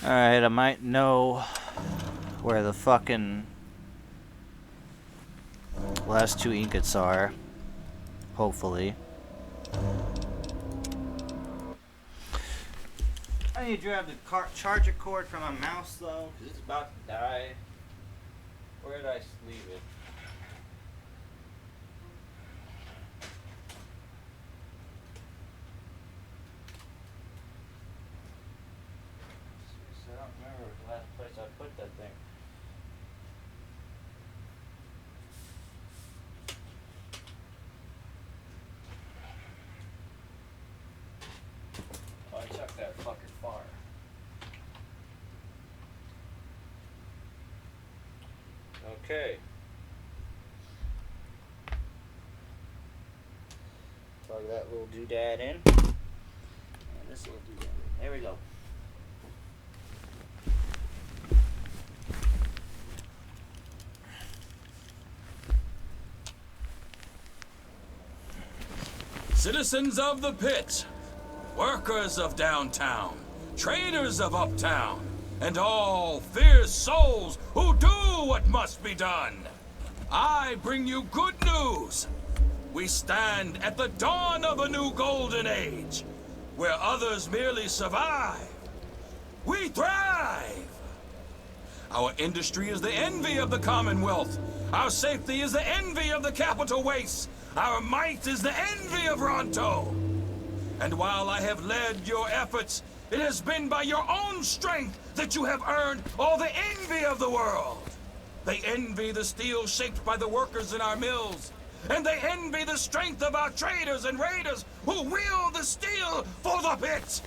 Alright, I might know where the fucking last two ingots are. Hopefully. I need to grab the charger cord from my mouse though, because it's about to die. Where did I leave it? I don't remember the last place I put that thing. Oh, I chucked that fucking far. Okay. Plug that little doodad in. And this little doodad in. There we go. Citizens of the Pitt, workers of downtown, traders of uptown, and all fierce souls who do what must be done. I bring you good news. We stand at the dawn of a new golden age, where others merely survive. We thrive. Our industry is the envy of the Commonwealth. Our safety is the envy of the capital wastes. Our might is the envy of Ronto. And while I have led your efforts, it has been by your own strength that you have earned all the envy of the world. They envy the steel shaped by the workers in our mills. And they envy the strength of our traders and raiders who wield the steel for the Pit.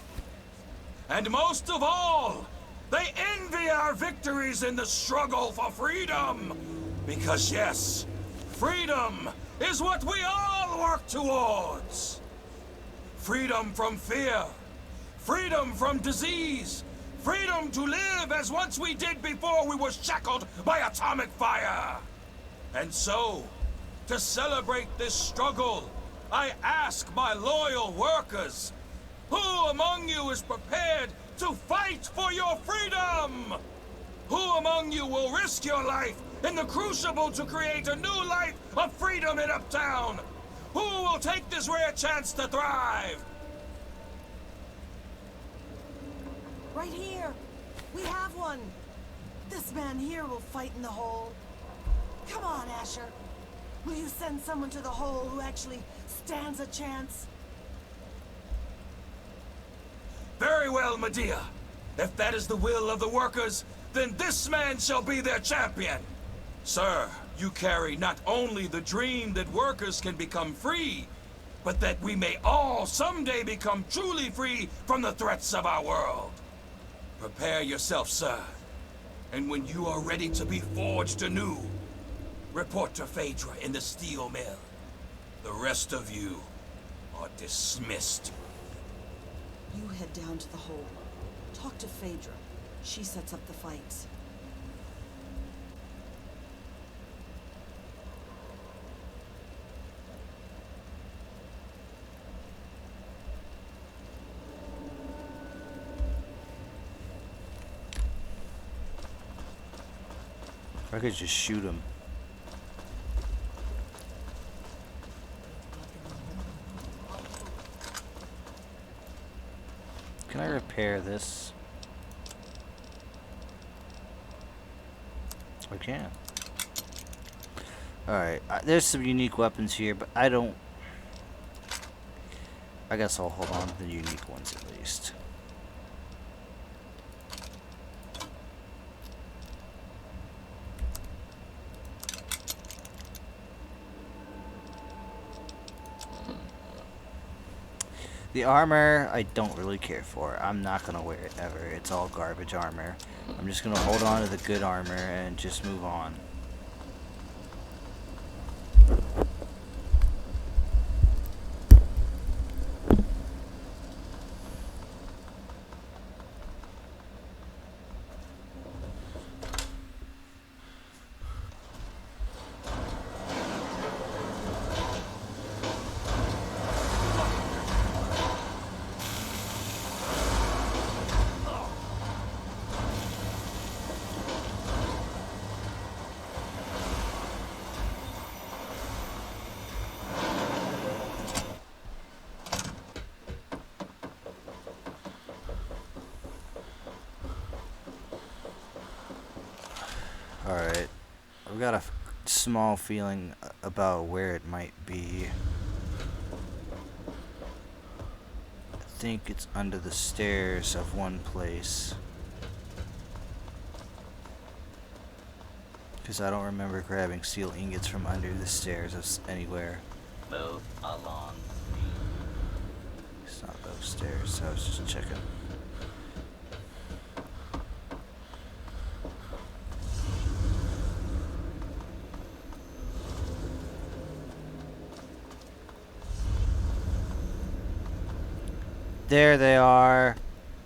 And most of all, they envy our victories in the struggle for freedom. Because yes, freedom is what we all work towards. Freedom from fear, freedom from disease, freedom to live as once we did before we were shackled by atomic fire. And so, to celebrate this struggle, I ask my loyal workers, who among you is prepared to fight for your freedom? Who among you will risk your life in the crucible to create a new life of freedom in Uptown? Who will take this rare chance to thrive? Right here. We have one. This man here will fight in the hole. Come on, Asher. Will you send someone to the hole who actually stands a chance? Very well, Medea. If that is the will of the workers, then this man shall be their champion. Sir, you carry not only the dream that workers can become free, but that we may all someday become truly free from the threats of our world. Prepare yourself, sir. And when you are ready to be forged anew, report to Phaedra in the steel mill. The rest of you are dismissed. You head down to the hole. Talk to Phaedra. She sets up the fights. I could just shoot him. Can I repair this? I can. Alright, there's some unique weapons here, but I guess I'll hold on to the unique ones at least. The armor, I don't really care for. I'm not going to wear it ever. It's all garbage armor. I'm just going to hold on to the good armor and just move on. Alright. I've got a small feeling about where it might be. I think it's under the stairs of one place. Because I don't remember grabbing steel ingots from under the stairs of anywhere. Move along. It's not those stairs, I was just checking. There they are.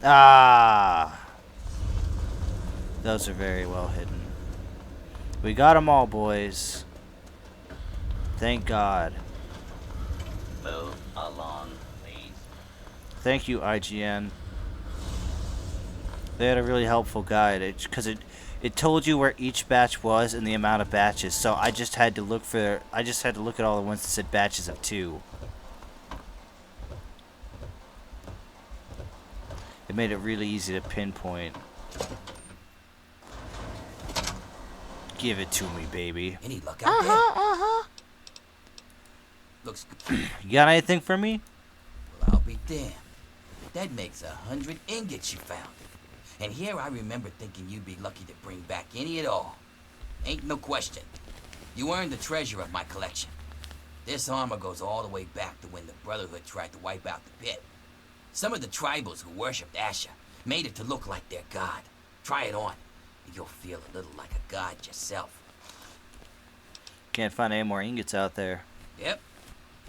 Ah! Those are very well hidden. We got them all, boys. Thank God. Move along, please. Thank you, IGN. They had a really helpful guide because it told you where each batch was and the amount of batches. So I just had to look at all the ones that said batches of 2. It made it really easy to pinpoint. Give it to me, baby. Any luck out there? Looks good. You got anything for me? Well, I'll be damned. That makes 100 ingots you found. And here I remember thinking you'd be lucky to bring back any at all. Ain't no question. You earned the treasure of my collection. This armor goes all the way back to when the Brotherhood tried to wipe out the Pit. Some of the tribals who worshipped Asher made it to look like their god. Try it on, and you'll feel a little like a god yourself. Can't find any more ingots out there. Yep.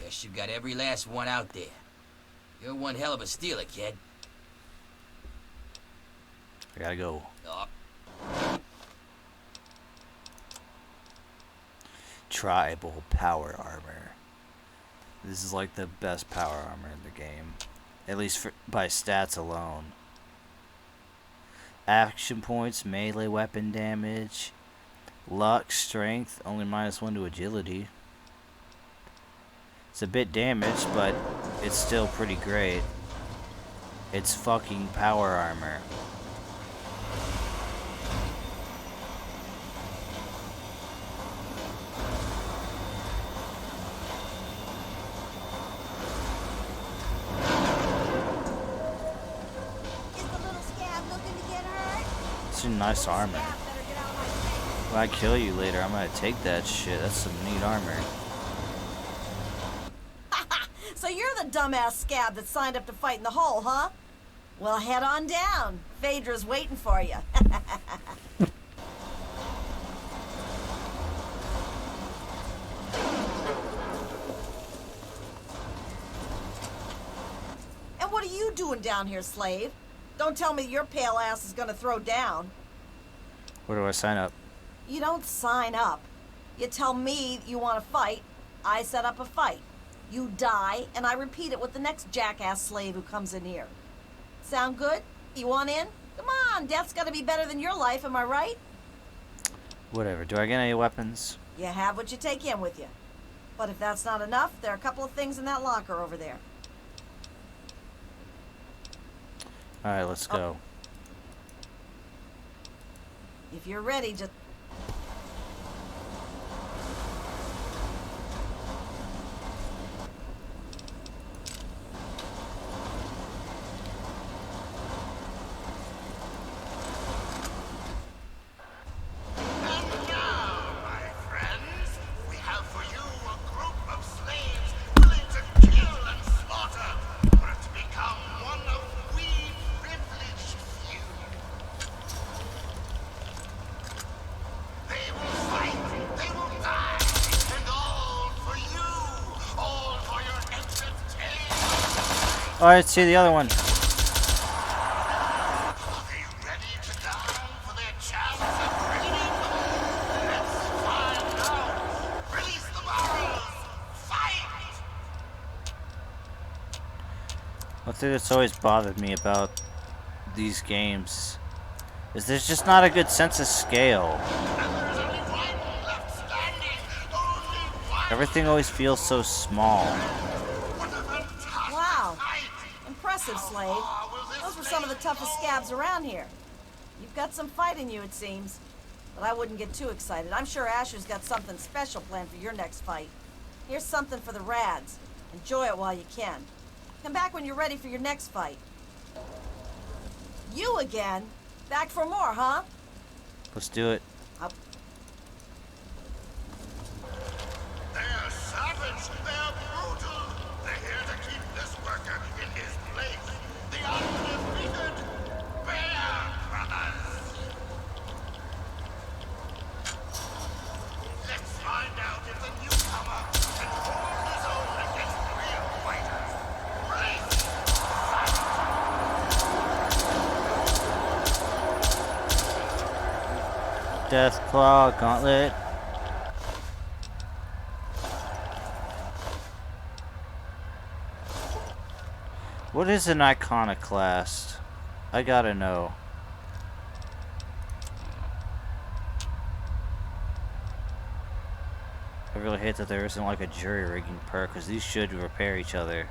Guess you got every last one out there. You're one hell of a stealer, kid. I gotta go. Oh. Tribal power armor. This is like the best power armor in the game. At least by stats alone. Action points, melee weapon damage, luck, strength, only -1 to agility. It's a bit damaged, but it's still pretty great. It's fucking power armor. It's a nice armor. When I kill you later, I'm gonna take that shit. That's some neat armor. So you're the dumbass scab that signed up to fight in the hole, huh? Well, head on down. Phaedra's waiting for you. And what are you doing down here, slave? Don't tell me your pale ass is gonna throw down. Where do I sign up? You don't sign up. You tell me you want to fight, I set up a fight. You die, and I repeat it with the next jackass slave who comes in here. Sound good? You want in? Come on, death's gotta be better than your life, am I right? Whatever. Do I get any weapons? You have what you take in with you. But if that's not enough, there are a couple of things in that locker over there. Alright, let's go. If you're ready, just... Oh, I see the other one. One thing that's always bothered me about these games is there's just not a good sense of scale. Everything always feels so small. Wow. Impressive, slave. Those were some of the toughest scabs around here. You've got some fight in you, it seems. But I wouldn't get too excited. I'm sure Asher's got something special planned for your next fight. Here's something for the Rads. Enjoy it while you can. Come back when you're ready for your next fight. You again? Back for more, huh? Let's do it. They're savage. They're brutal. They're here to keep this worker in his place. The undefeated Bear Brothers. Let's find out if the newcomer can hold his own against real fighters. Brace! Death Claw Gauntlet. What is an iconoclast? I gotta know. I really hate that there isn't like a jury rigging perk, because these should repair each other.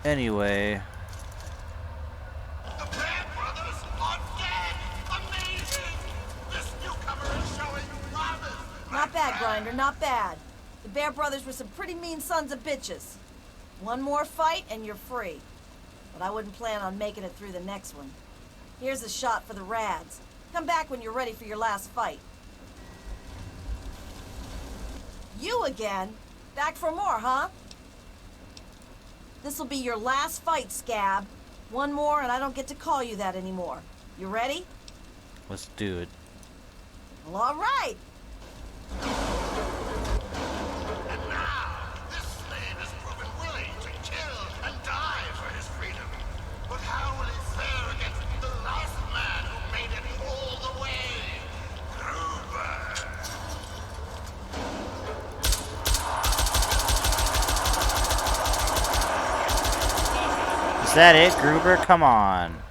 Anyway. The Bear Brothers are dead! Amazing! This newcomer is showing promise! Not bad, Grinder, not bad. The Bear Brothers were some pretty mean sons of bitches. One more fight and you're free. But I wouldn't plan on making it through the next one. Here's a shot for the Rads. Come back when you're ready for your last fight. You again? Back for more, huh? This'll be your last fight, Scab. One more and I don't get to call you that anymore. You ready? Let's do it. Well, all right. And now, this slave has proven willing to kill and die for his freedom. But how will he fare against the last man who made it all the way? Gruber! Is that it, Gruber? Come on.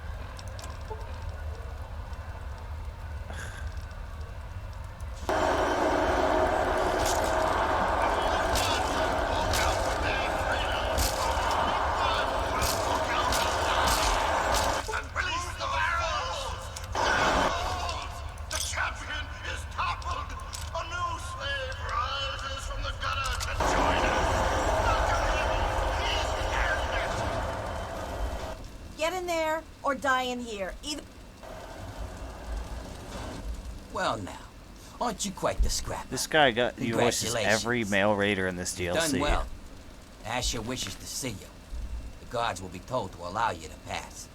Get in there or die in here. Either. Well now, aren't you quite the scrapper? This guy got he voices Congratulations. every male raider in this DLC. Done well. Asher wishes to see you. The guards will be told to allow you to pass.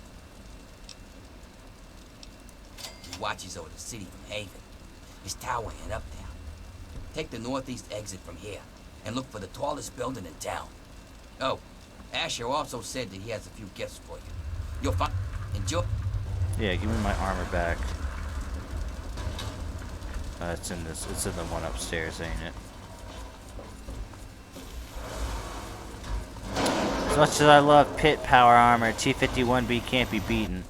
He watches over the city from Haven. His tower and uptown. Take the northeast exit from here and look for the tallest building in town. Oh, Asher also said that he has a few gifts for you. You'll find. Enjoy. Yeah, give me my armor back. It's in this. It's in the one upstairs, ain't it? As much as I love Pitt power armor, T-51B can't be beaten.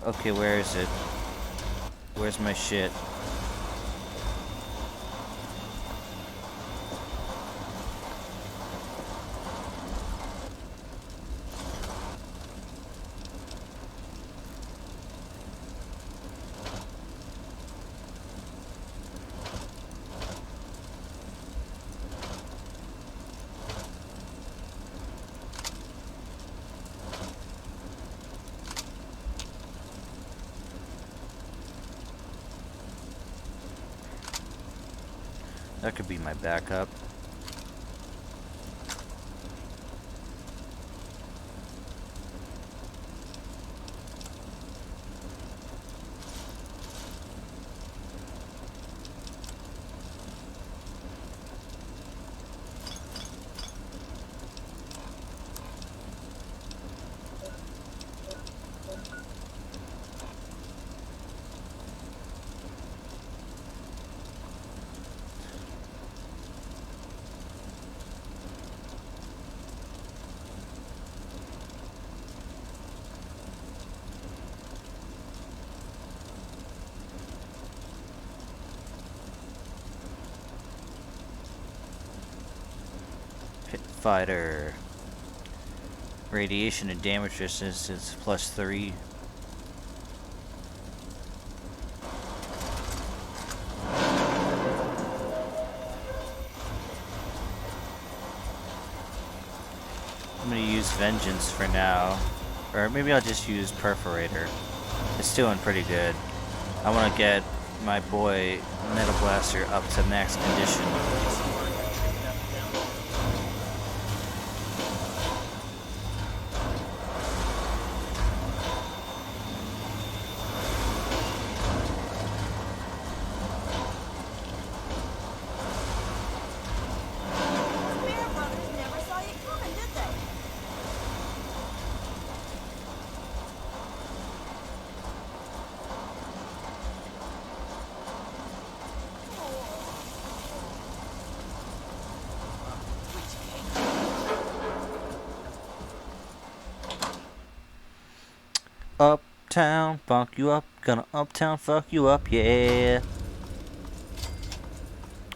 Okay, where is it? Where's my shit? That could be my backup. Pit fighter. Radiation and damage resistance is +3. I'm gonna use Vengeance for now. Or maybe I'll just use Perforator. It's doing pretty good. I want to get my boy Metal Blaster up to max condition. Bear Brothers never saw you coming, did they? Uptown, funk you up. Gonna uptown, fuck you up, yeah.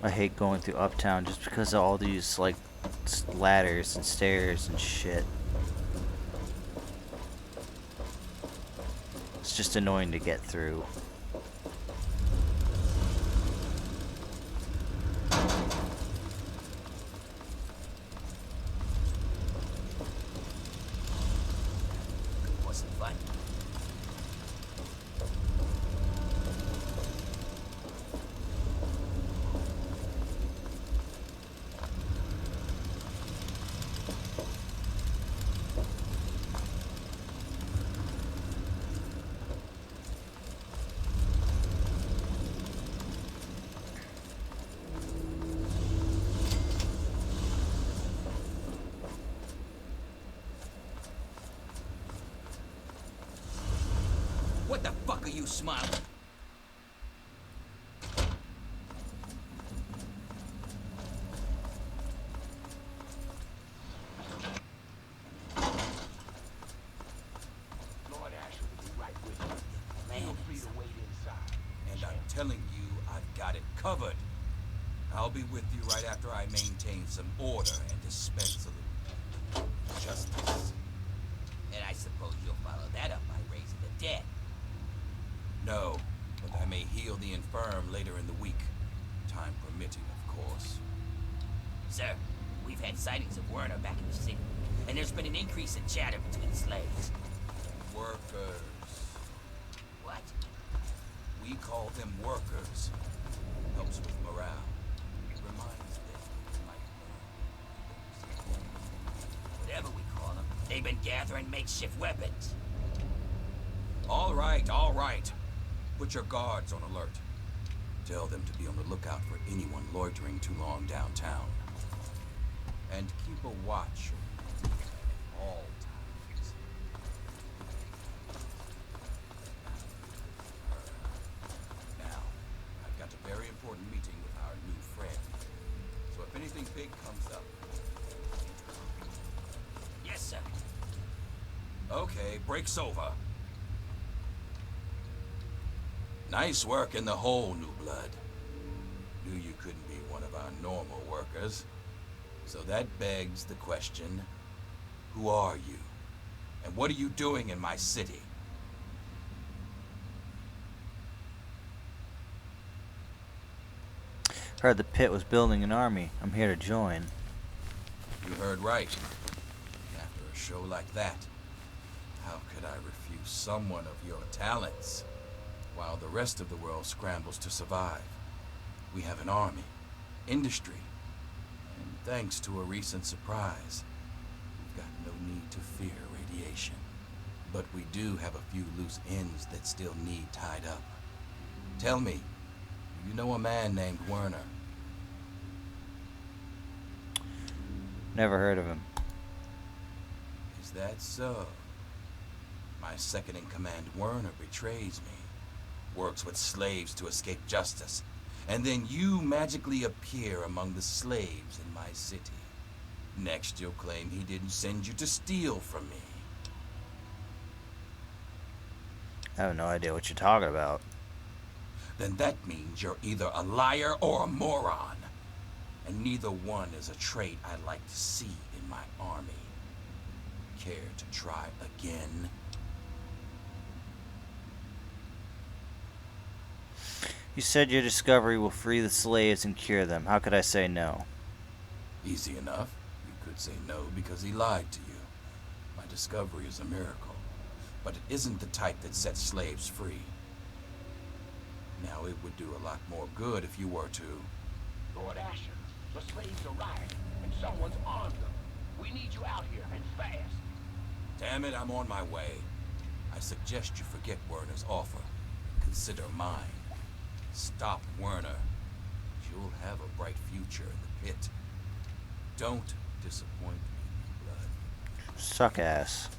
I hate going through Uptown just because of all these, like, ladders and stairs and shit. It's just annoying to get through. Wasn't fun. What the fuck are you smiling? Lord Asher will be right with you. Feel free to wait inside. And I'm telling you, I've got it covered. I'll be with you right after I maintain some order and dispense a little justice. And I suppose you'll follow that up by raising the dead. No, but I may heal the infirm later in the week. Time permitting, of course. Sir, we've had sightings of Werner back in the city, and there's been an increase in chatter between the slaves. Workers. What? We call them workers. Helps with morale. Reminds them it might Whatever we call them, they've been gathering makeshift weapons. All right, all right. Put your guards on alert. Tell them to be on the lookout for anyone loitering too long downtown. And keep a watch at all times. Now, I've got a very important meeting with our new friend. So if anything big comes up... Yes, sir. Okay, break's over. Nice work in the hole, New Blood. Knew you couldn't be one of our normal workers. So that begs the question, who are you? And what are you doing in my city? Heard the Pitt was building an army. I'm here to join. You heard right. After a show like that, how could I refuse someone of your talents? While the rest of the world scrambles to survive. We have an army, industry, and thanks to a recent surprise, we've got no need to fear radiation. But we do have a few loose ends that still need tied up. Tell me, do you know a man named Werner? Never heard of him. Is that so? My second-in-command Werner betrays me. Works with slaves to escape justice. And then you magically appear among the slaves in my city. Next, you'll claim he didn't send you to steal from me. I have no idea what you're talking about. Then that means you're either a liar or a moron. And neither one is a trait I'd like to see in my army. care to try again? You said your discovery will free the slaves and cure them. How could I say no? Easy enough. You could say no because he lied to you. My discovery is a miracle, but it isn't the type that sets slaves free. Now, it would do a lot more good if you were to... Lord Asher, the slaves are rioting, and someone's armed them. We need you out here, and fast. Damn it, I'm on my way. I suggest you forget Werner's offer. Consider mine. Stop Werner. You'll have a bright future in the pit. Don't disappoint me, blood. Suck ass.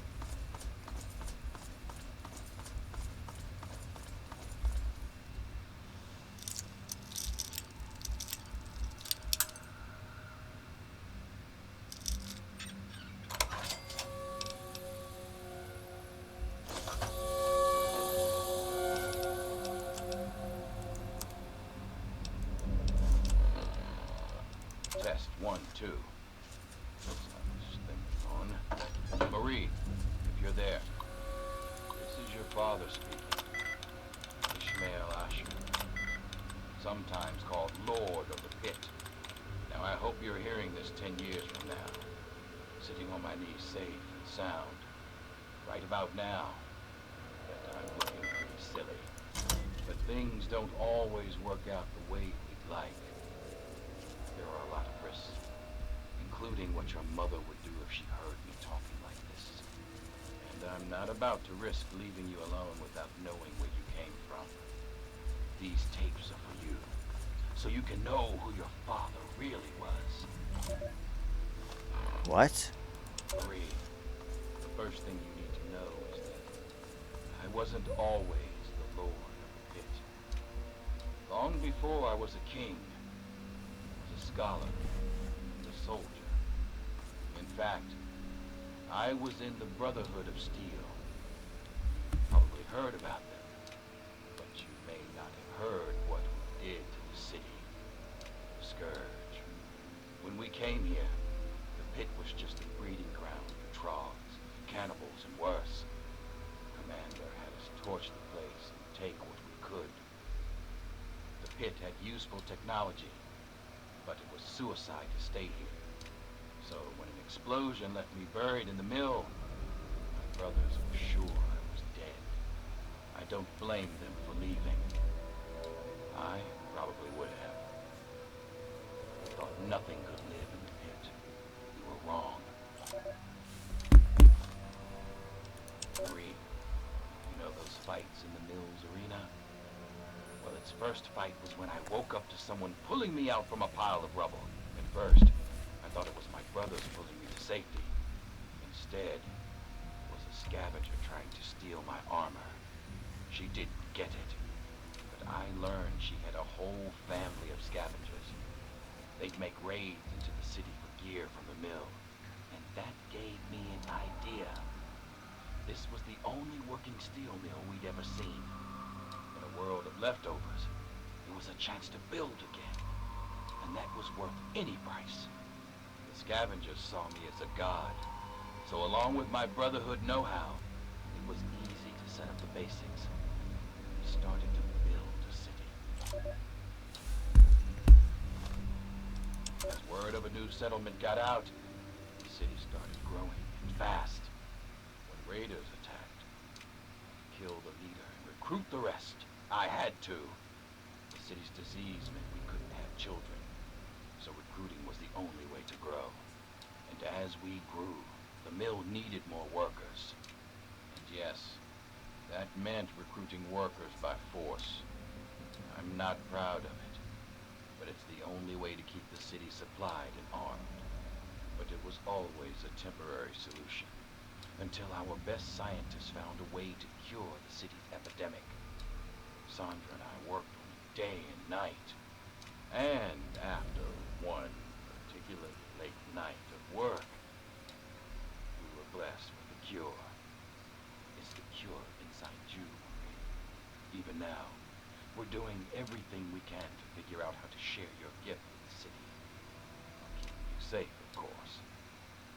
Test 1, 2. Looks like this thing is on. Marie, if you're there, this is your father speaking. Ishmael Asher, sometimes called Lord of the Pit. Now I hope you're hearing this 10 years from now, sitting on my knees safe and sound. Right about now, that I'm looking pretty silly. But things don't always work out the way we'd like. There are a lot of risks, including what your mother would do if she heard me talking like this. And I'm not about to risk leaving you alone without knowing where you came from. These tapes are for you, so you can know who your father really was. What? Marie, the first thing you need to know is that I wasn't always the Lord of the Pit. Long before I was a king, a scholar, and a soldier. In fact, I was in the Brotherhood of Steel. You've probably heard about them, but you may not have heard what we did to the city. The Scourge. When we came here, the Pit was just a breeding ground for trogs, cannibals, and worse. Commander had us torch the place and take what we could. The Pit had useful technology, but it was suicide to stay here. So when an explosion left me buried in the mill, my brothers were sure I was dead. I don't blame them for leaving. I probably would have. I thought nothing could live in the pit. You were wrong. Marie, you know those fights in the mill's arena? Well, its first fight was when I woke up to someone pulling me out from a pile of rubble. At first, I thought it was my brothers pulling me to safety. Instead, it was a scavenger trying to steal my armor. She didn't get it, but I learned she had a whole family of scavengers. They'd make raids into the city for gear from the mill, and that gave me an idea. This was the only working steel mill we'd ever seen. In a world of leftovers, it was a chance to build again, and that was worth any price. The scavengers saw me as a god, so along with my Brotherhood know-how, it was easy to set up the basics. We started to build a city. As word of a new settlement got out, the city started growing and fast. When raiders attacked, I killed the leader and recruit the rest. I had to. The city's disease meant we couldn't have children, so recruiting was the only way to grow. And as we grew, the mill needed more workers. And yes, that meant recruiting workers by force. I'm not proud of it, but it's the only way to keep the city supplied and armed. But it was always a temporary solution, until our best scientists found a way to cure the city's epidemic. Sandra and I worked on it day and night. And after one particularly late night of work, we were blessed with the cure. It's the cure inside you, Marie. Even now, we're doing everything we can to figure out how to share your gift with the city. While keeping you safe, of course.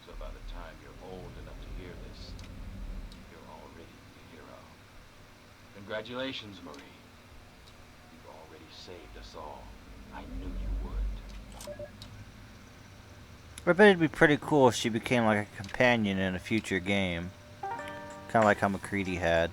So So by the time you're old enough to hear this, you're already a hero. Congratulations, Marie. You've already saved us all. I knew you would. I bet it'd be pretty cool if she became like a companion in a future game. Kind of like how McCready had.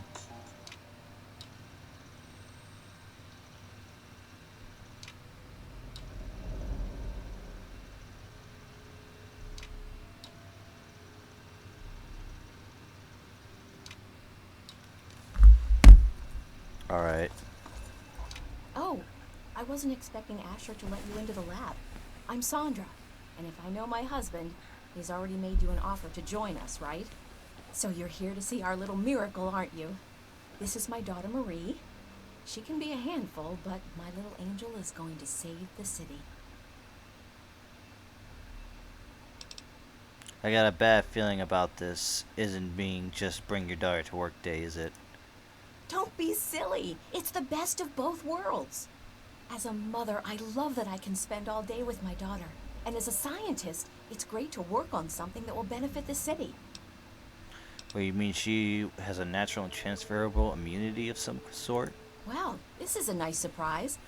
Alright. Oh, I wasn't expecting Asher to let you into the lab. I'm Sandra, and if I know my husband, he's already made you an offer to join us, right? So you're here to see our little miracle, aren't you? This is my daughter Marie. She can be a handful, but my little angel is going to save the city. I got a bad feeling about this isn't being just bring your daughter to work day, is it? Don't be silly. It's the best of both worlds. As a mother, I love that I can spend all day with my daughter. And as a scientist, it's great to work on something that will benefit the city. Well, you mean she has a natural and transferable immunity of some sort? Well, this is a nice surprise.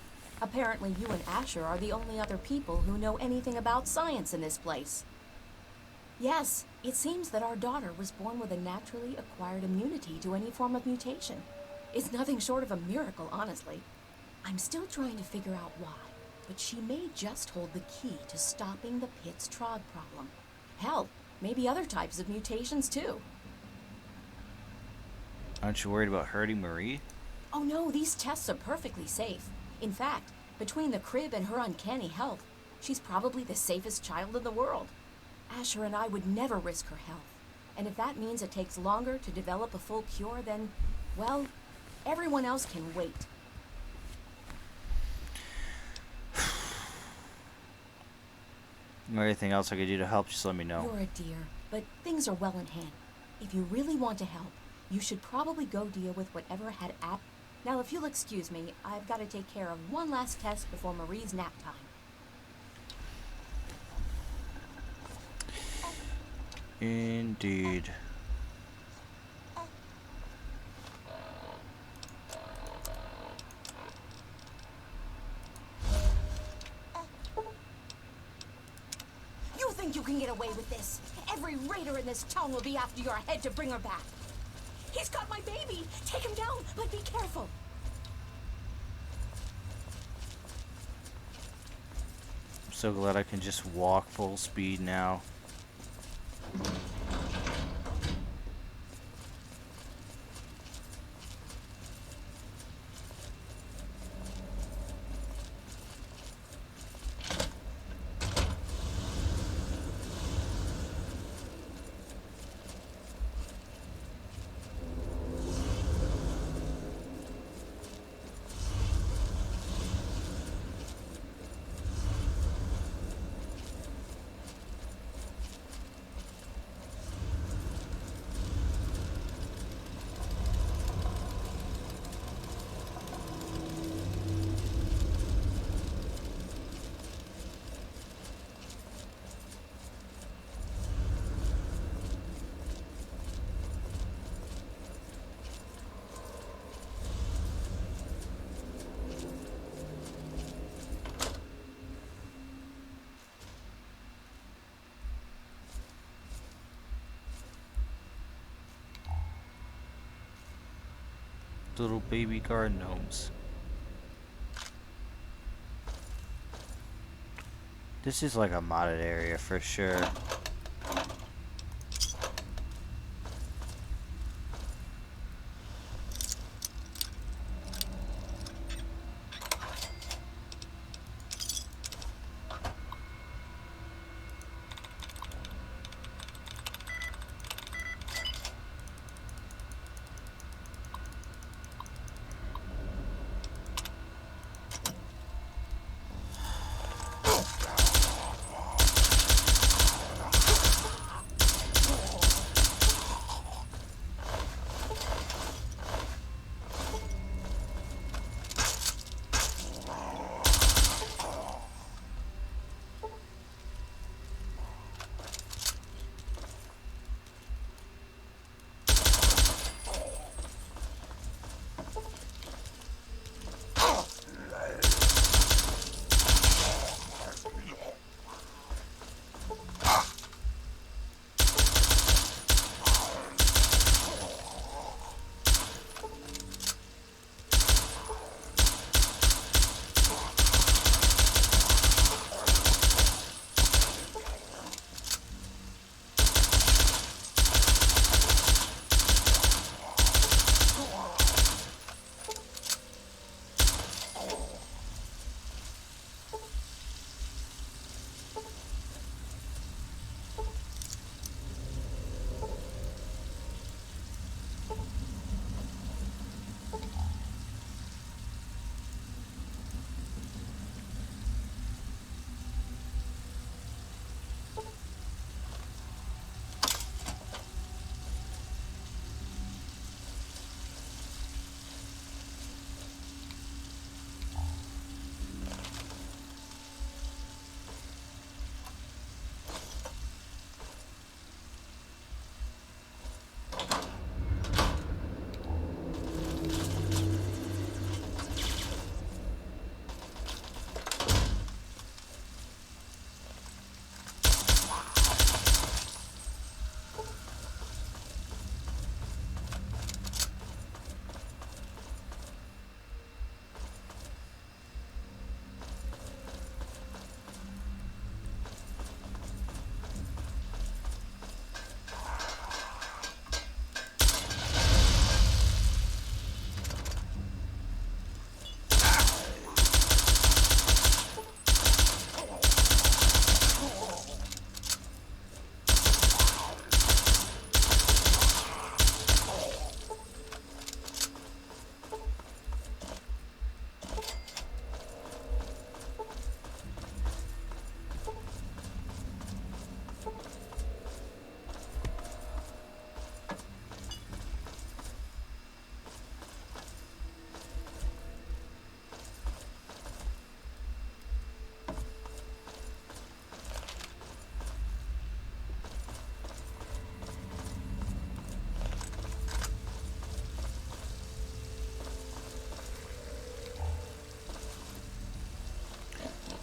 Apparently you and Asher are the only other people who know anything about science in this place. Yes, it seems that our daughter was born with a naturally acquired immunity to any form of mutation. It's nothing short of a miracle, honestly. I'm still trying to figure out why, but she may just hold the key to stopping the Pitt's Trog problem. Hell, maybe other types of mutations too. Aren't you worried about hurting Marie? Oh no, these tests are perfectly safe. In fact, between the crib and her uncanny health, she's probably the safest child in the world. Asher and I would never risk her health. And if that means it takes longer to develop a full cure, then, well, everyone else can wait. Anything else I could do to help, just let me know. You're a dear, but things are well in hand. If you really want to help, you should probably go deal with whatever had app. Now, if you'll excuse me, I've got to take care of one last test before Marie's nap time. Indeed. You think you can get away with this? Every raider in this town will be after your head to bring her back. He's got my baby! Take him down, but be careful! I'm so glad I can just walk full speed now. Little baby garden gnomes. This is like a modded area for sure.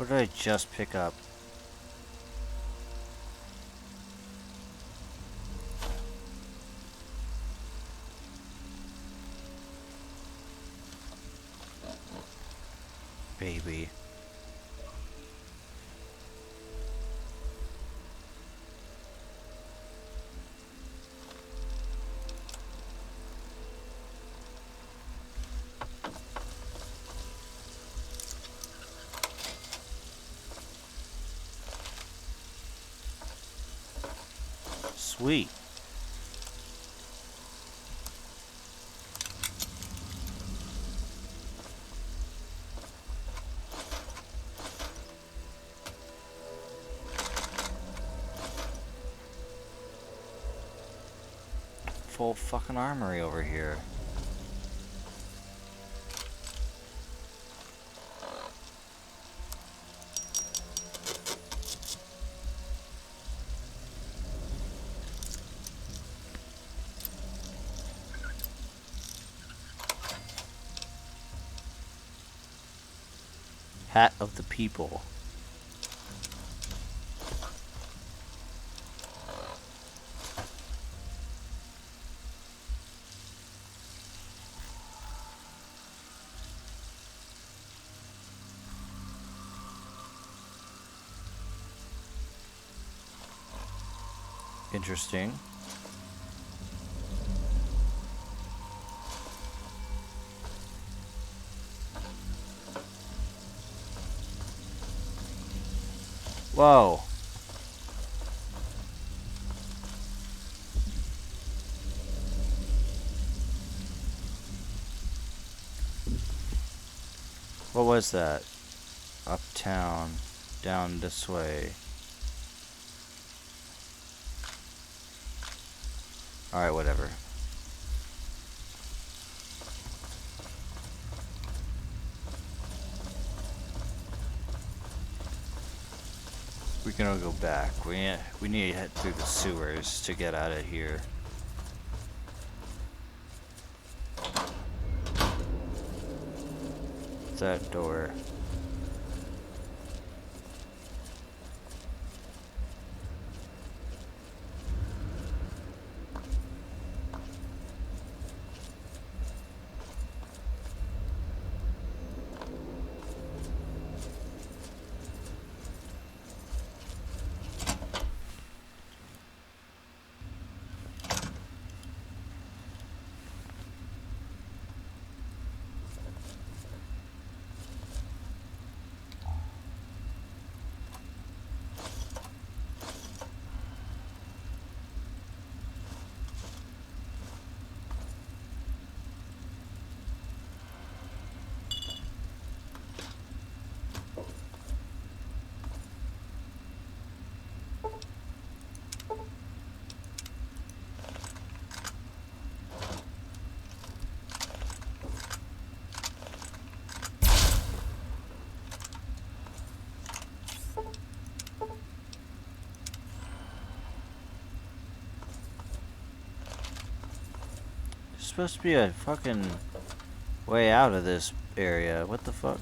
What did I just pick up? Baby. Sweet. Full fucking armory over here. Hat of the people. Interesting. Whoa. What was that? Uptown, down this way. Alright, whatever. We're gonna go back. We need to head through the sewers to get out of here. It's that door. There's supposed to be a fucking way out of this area. What the fuck?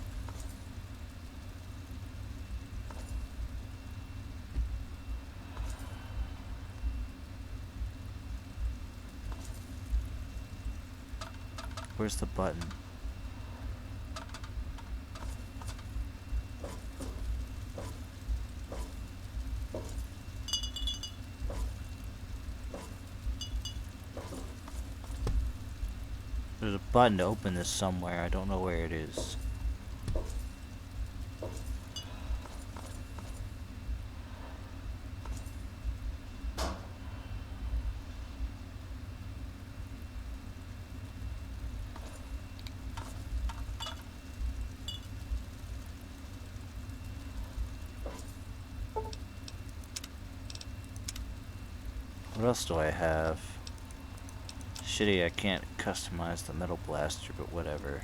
Where's the button? There's a button to open this somewhere. I don't know where it is. What else do I have? Shitty, I can't customize the metal blaster, but whatever.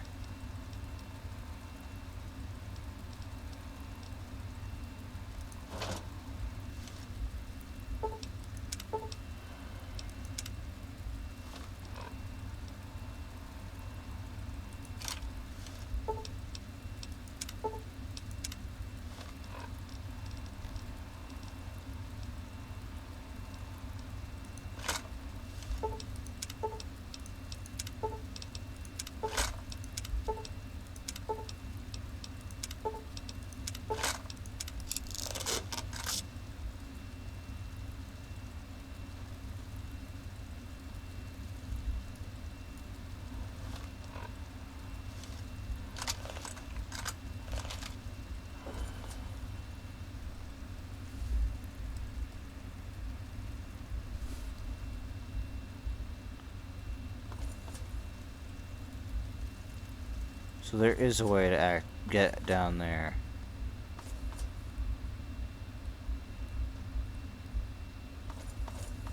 So there is a way to get down there.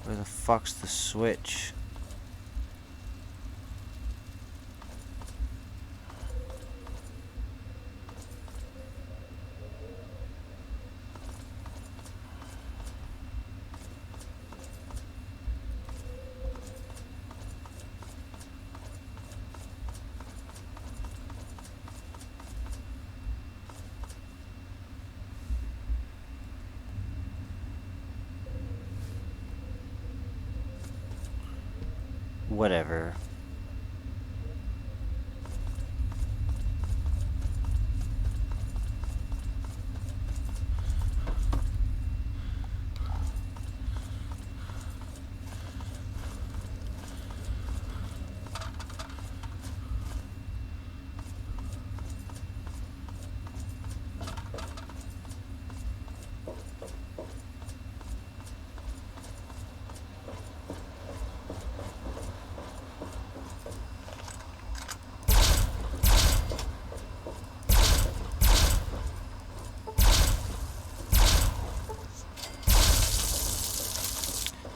Where the fuck's the switch? Whatever.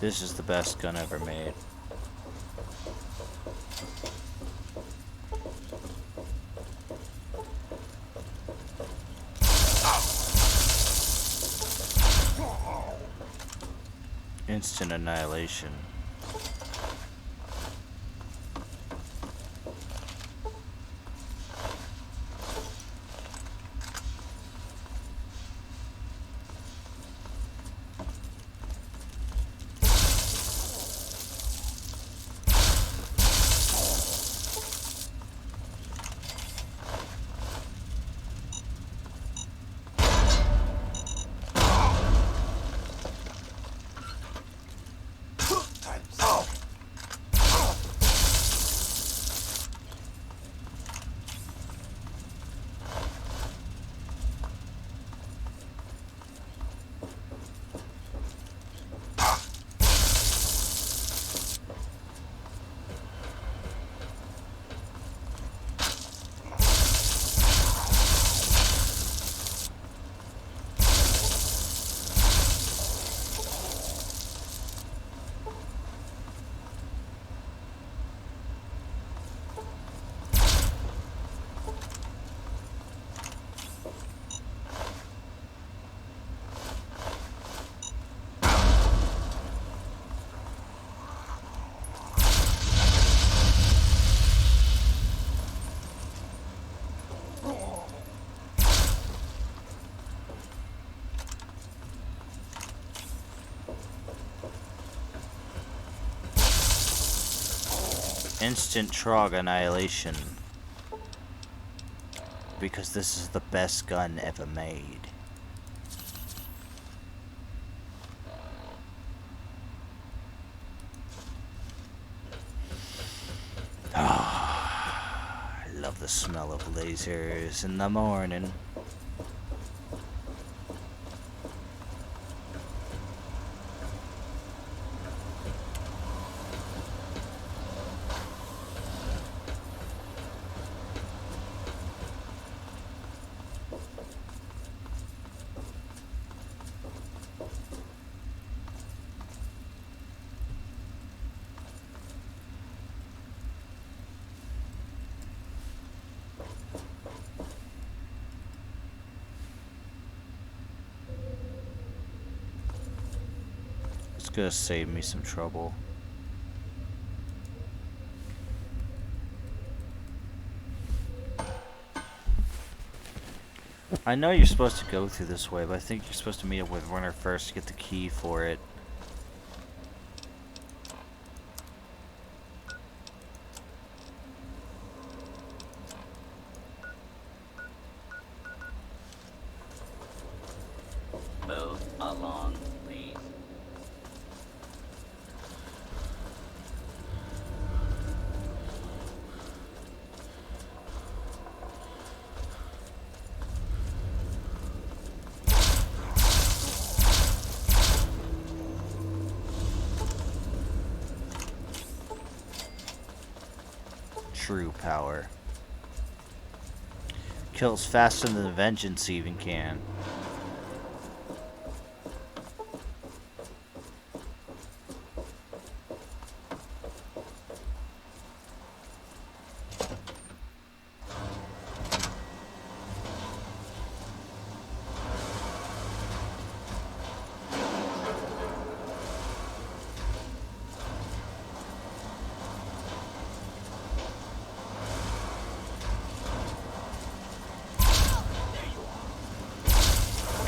This is the best gun ever made. Instant annihilation. Instant Trog annihilation. Because this is the best gun ever made. I love the smell of lasers in the morning. It's gonna save me some trouble. I know you're supposed to go through this way, but I think you're supposed to meet up with Runner first to get the key for it. Move along, please. True power. Kills faster than the vengeance even can.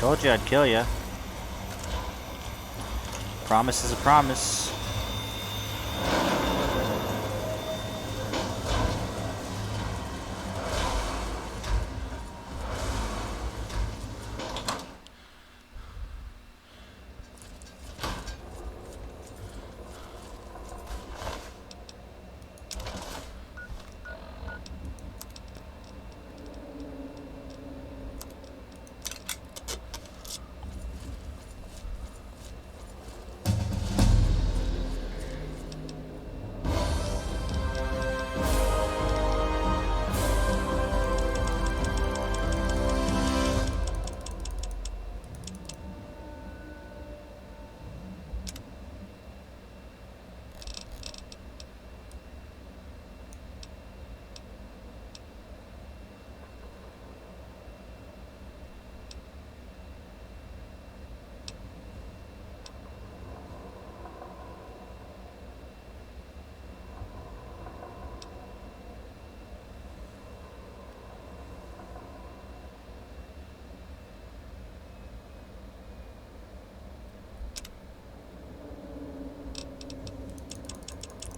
Told you I'd kill you. Promise is a promise.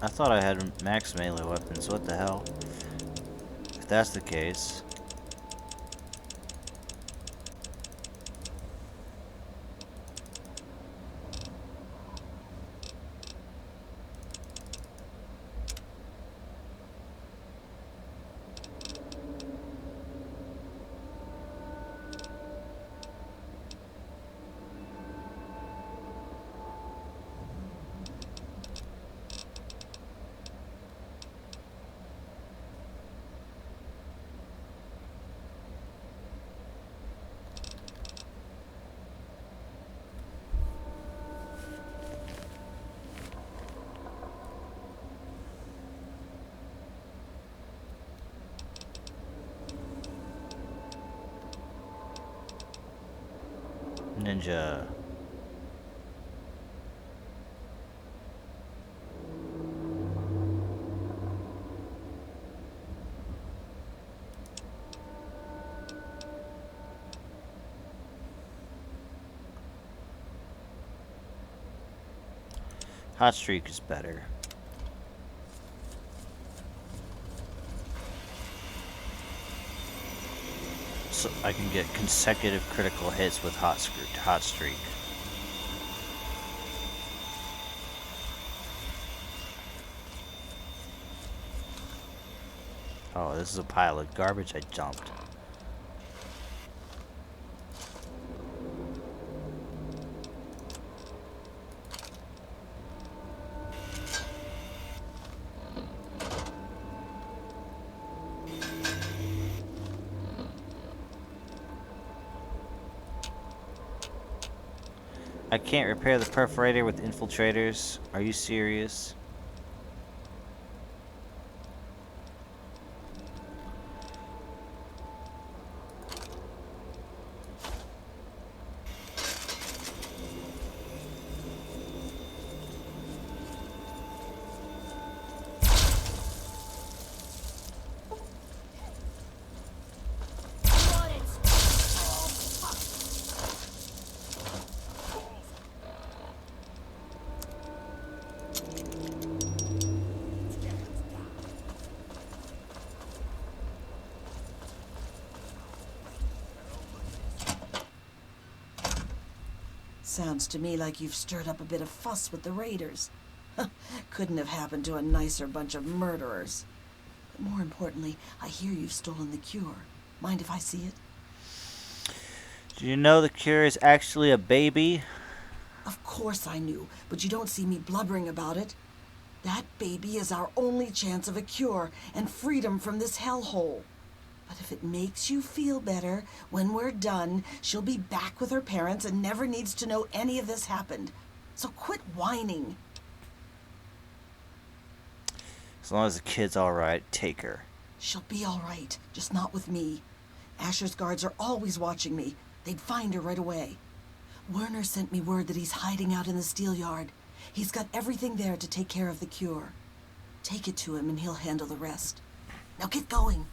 I thought I had max melee weapons. What the hell? If that's the case. Ninja. Hot streak is better. So I can get consecutive critical hits with hot streak. Oh, this is a pile of garbage I jumped. I can't repair the perforator with infiltrators. Are you serious? Sounds to me like you've stirred up a bit of fuss with the raiders. Couldn't have happened to a nicer bunch of murderers. But more importantly, I hear you've stolen the cure. Mind if I see it? Do you know the cure is actually a baby? Of course I knew, but you don't see me blubbering about it. That baby is our only chance of a cure and freedom from this hellhole. But if it makes you feel better, when we're done, she'll be back with her parents and never needs to know any of this happened. So quit whining. As long as the kid's alright, take her. She'll be all right, just not with me. Asher's guards are always watching me. They'd find her right away. Werner sent me word that he's hiding out in the steel yard. He's got everything there to take care of the cure. Take it to him and he'll handle the rest. Now get going.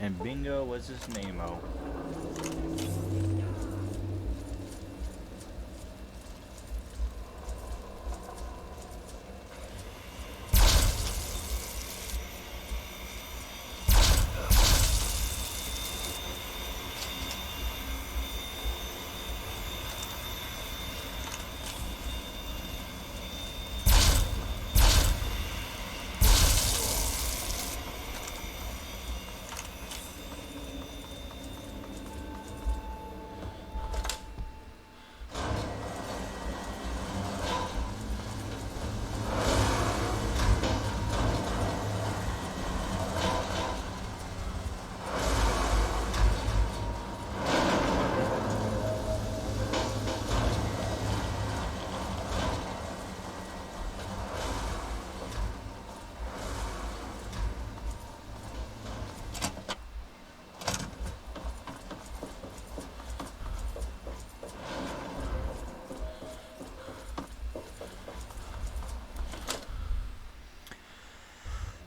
And bingo was his name-o.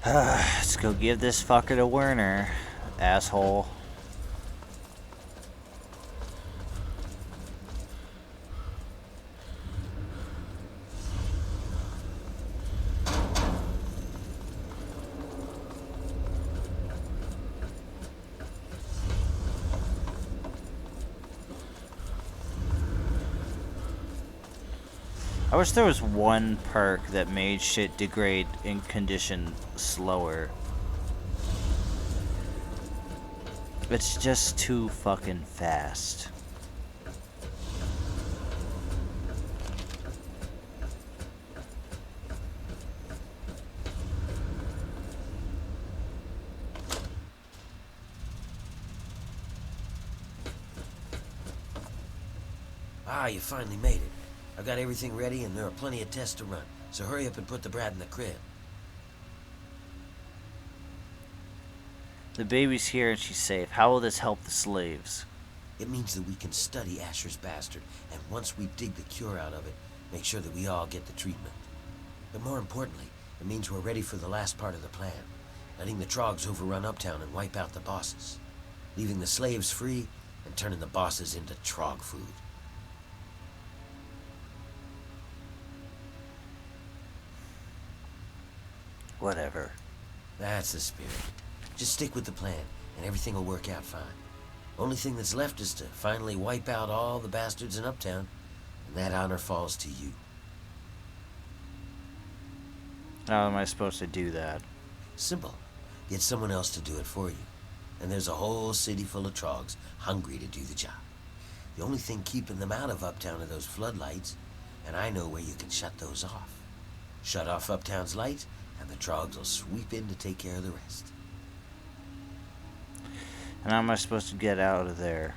Let's go give this fucker to Werner, asshole. I wish there was one perk that made shit degrade in condition slower. It's just too fucking fast. Ah, you finally made it. I've got everything ready and there are plenty of tests to run. So hurry up and put the brat in the crib. The baby's here and she's safe. How will this help the slaves? It means that we can study Asher's bastard, and once we dig the cure out of it, make sure that we all get the treatment. But more importantly, it means we're ready for the last part of the plan. Letting the Trogs overrun Uptown and wipe out the bosses. Leaving the slaves free and turning the bosses into Trog food. Whatever. That's the spirit. Just stick with the plan, and everything will work out fine. Only thing that's left is to finally wipe out all the bastards in Uptown, and that honor falls to you. How am I supposed to do that? Simple. Get someone else to do it for you. And there's a whole city full of Trogs hungry to do the job. The only thing keeping them out of Uptown are those floodlights, and I know where you can shut those off. Shut off Uptown's lights, and the Trogs will sweep in to take care of the rest. And how am I supposed to get out of there?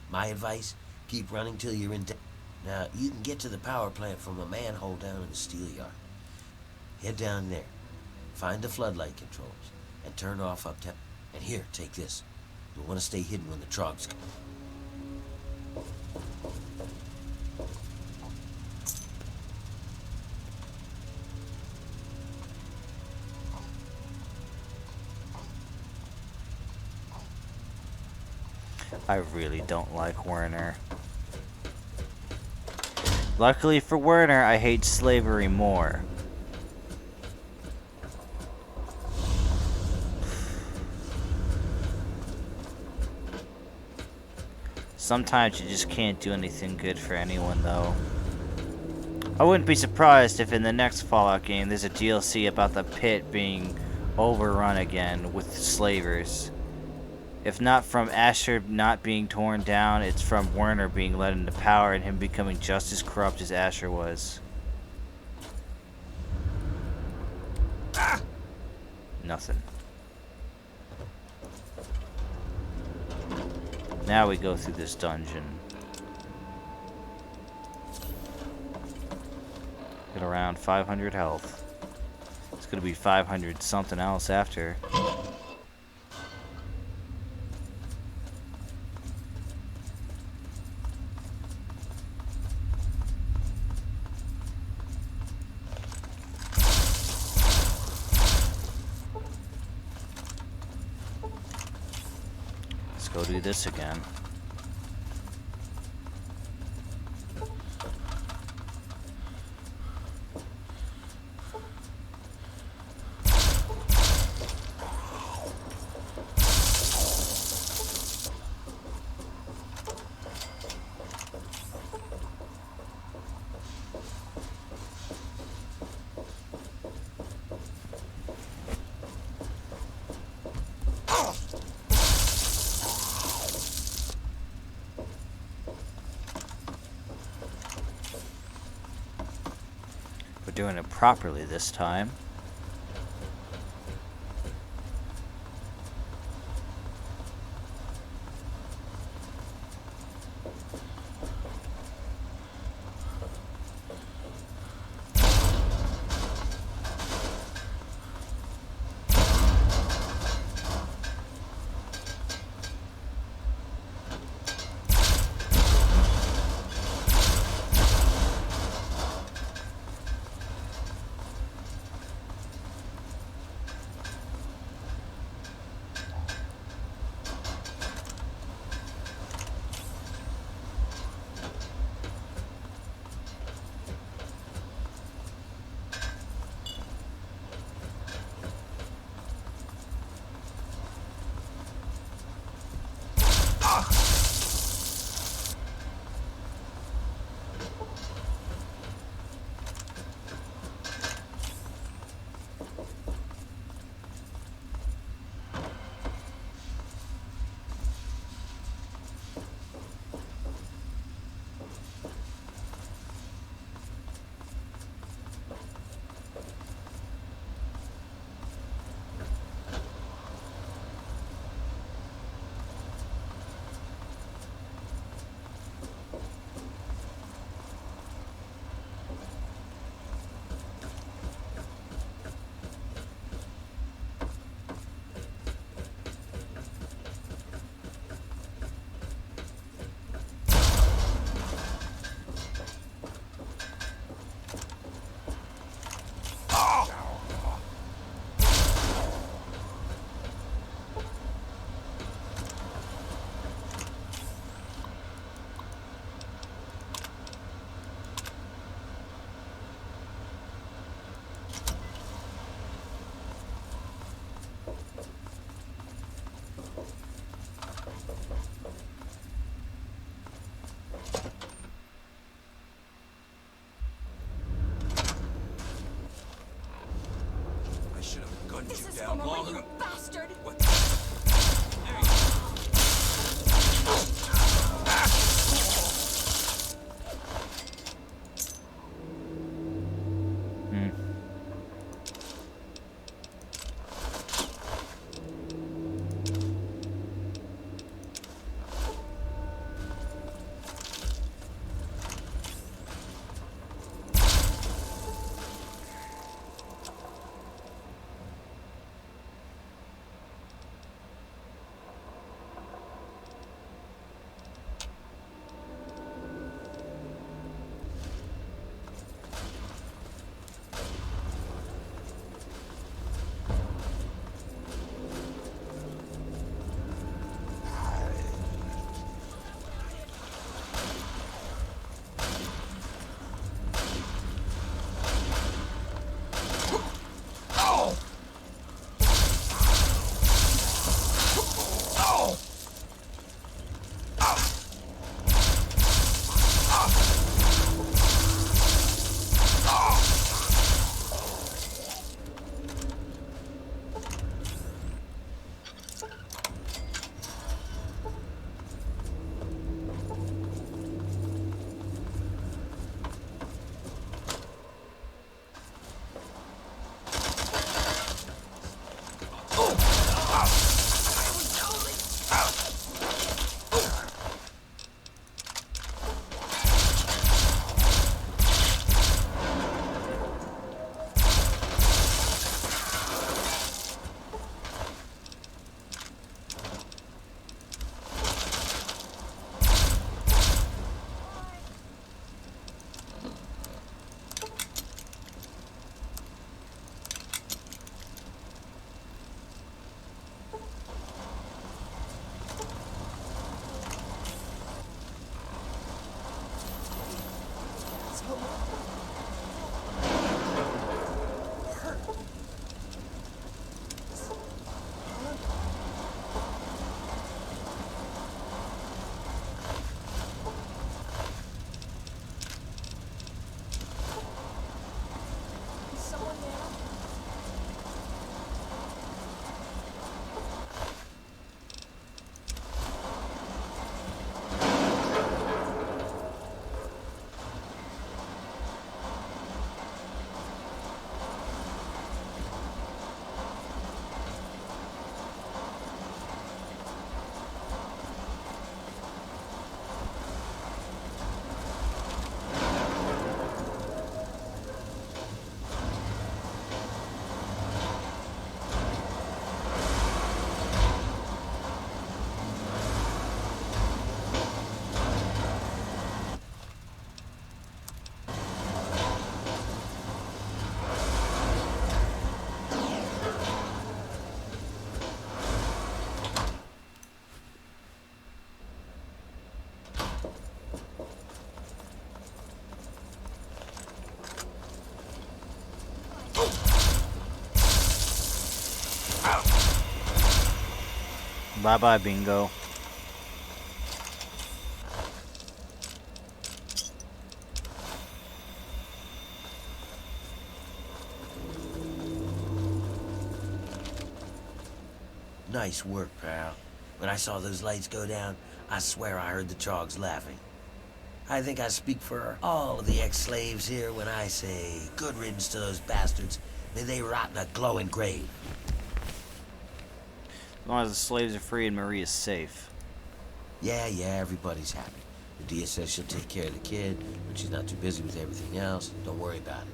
My advice, keep running till you're in Now, you can get to the power plant from a manhole down in the steel yard. Head down there, find the floodlight controls, and turn off Uptown. And here, take this. You'll want to stay hidden when the Trogs come. I really don't like Werner. Luckily for Werner, I hate slavery more. Sometimes you just can't do anything good for anyone, though. I wouldn't be surprised if in the next Fallout game there's a DLC about the pit being overrun again with slavers. If not from Asher not being torn down, it's from Werner being led into power and him becoming just as corrupt as Asher was. Nothing. Now we go through this dungeon. Get around 500 health. It's gonna be 500 something else after. Let's go do this again. We're doing it properly this time. Bye bye, bingo. Nice work, pal. When I saw those lights go down, I swear I heard the Trogs laughing. I think I speak for all of the ex-slaves here when I say, good riddance to those bastards. May they rot in a glowing grave. As long as the slaves are free and Marie is safe. Yeah, everybody's happy. Medea says she'll take care of the kid, but she's not too busy with everything else. Don't worry about it.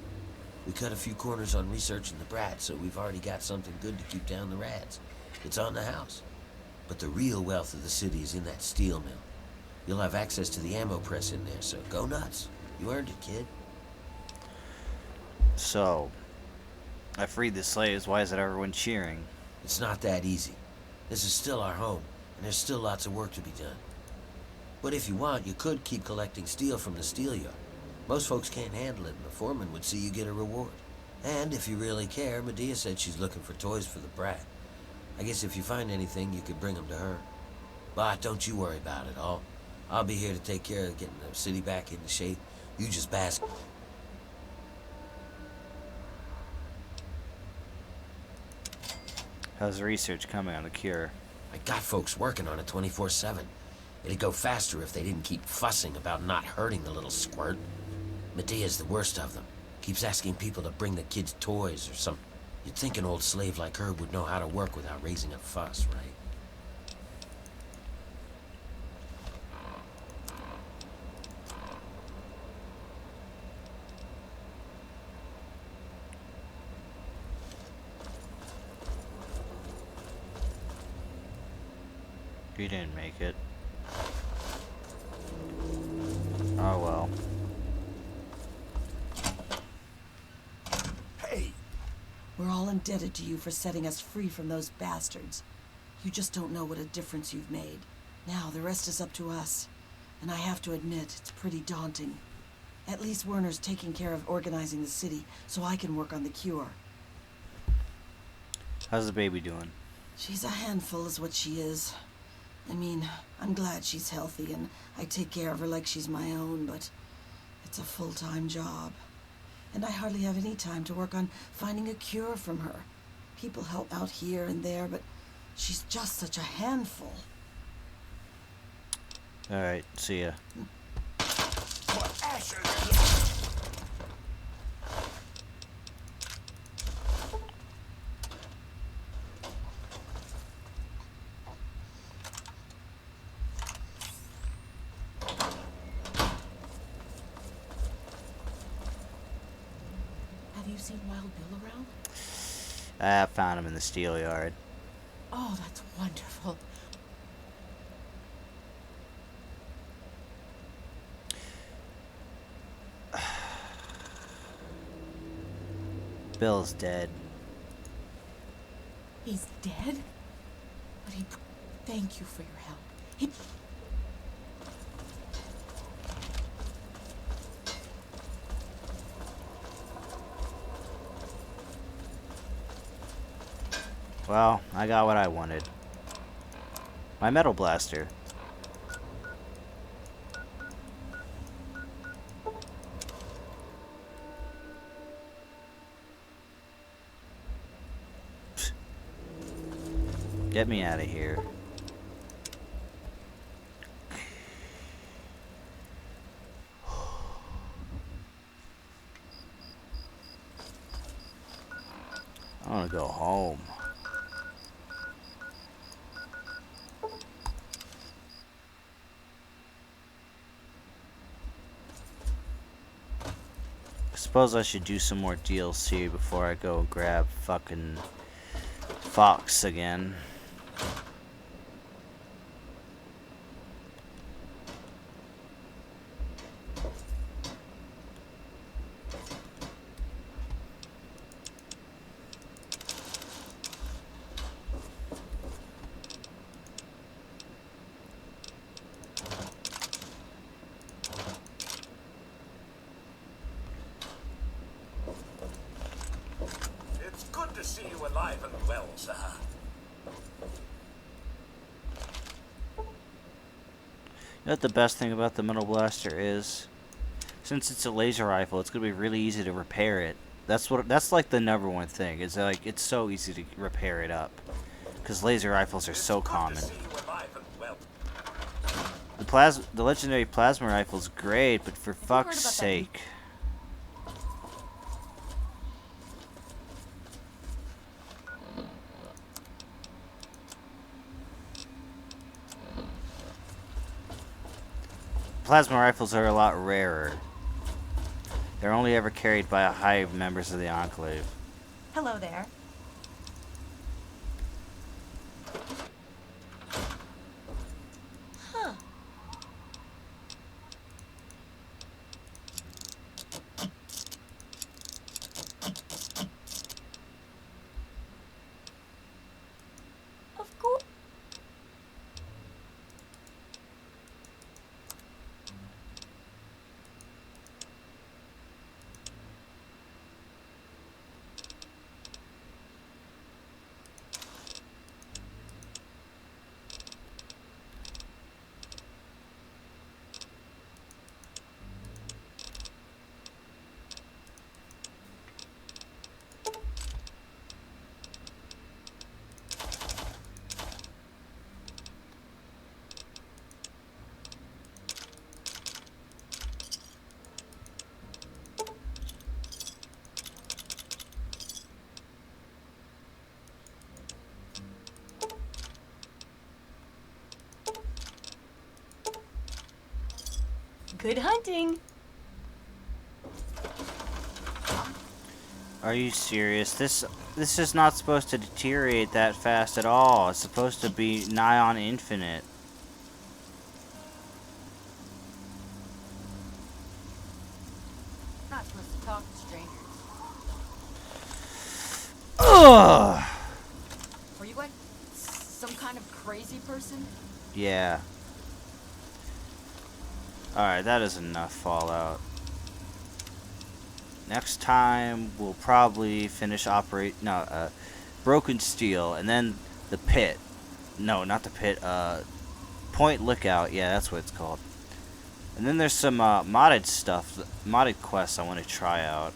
We cut a few corners on researching the brat, so we've already got something good to keep down the rats. It's on the house. But the real wealth of the city is in that steel mill. You'll have access to the ammo press in there, so go nuts. You earned it, kid. So, I freed the slaves. Why is it everyone cheering? It's not that easy. This is still our home, and there's still lots of work to be done. But if you want, you could keep collecting steel from the steel yard. Most folks can't handle it, and the foreman would see you get a reward. And if you really care, Medea said she's looking for toys for the brat. I guess if you find anything, you could bring them to her. But don't you worry about it. I'll be here to take care of getting the city back into shape. You just bask. How's the research coming on the cure? I got folks working on it 24/7. It'd go faster if they didn't keep fussing about not hurting the little squirt. Medea's the worst of them. Keeps asking people to bring the kids toys or something. You'd think an old slave like her would know how to work without raising a fuss, right? You didn't make it. Oh well. Hey! We're all indebted to you for setting us free from those bastards. You just don't know what a difference you've made. Now, the rest is up to us. And I have to admit, it's pretty daunting. At least Werner's taking care of organizing the city, so I can work on the cure. How's the baby doing? She's a handful is what she is. I mean, I'm glad she's healthy and I take care of her like she's my own, but it's a full-time job. And I hardly have any time to work on finding a cure from her. People help out here and there, but she's just such a handful. Alright, see ya. Have you seen Wild Bill around? I found him in the steel yard. Oh, that's wonderful. Bill's dead. He's dead? But he... Thank you for your help. He... Well, I got what I wanted. My metal blaster. Get me out of here. I want to go home. Suppose I should do some more DLC before I go grab fucking Fox again. It's good to see you alive and well, sir. know what the best thing about the metal blaster is? Since it's a laser rifle, it's gonna be really easy to repair it. That's like the number one thing. Is like it's so easy to repair it up, because laser rifles are so common. The legendary plasma rifle's great, but for fuck's sake. Plasma rifles are a lot rarer. They're only ever carried by high members of the Enclave. Hello there. Huh. Of course. Good hunting. Are you serious? This is not supposed to deteriorate that fast at all. It's supposed to be nigh on infinite. Not supposed to talk to strangers. Ugh! Were you like some kind of crazy person? Yeah. Alright, that is enough Fallout. Next time, we'll probably finish Broken Steel, and then the Pit. No, not the Pit, Point Lookout, yeah, that's what it's called. And then there's some modded stuff, modded quests I want to try out.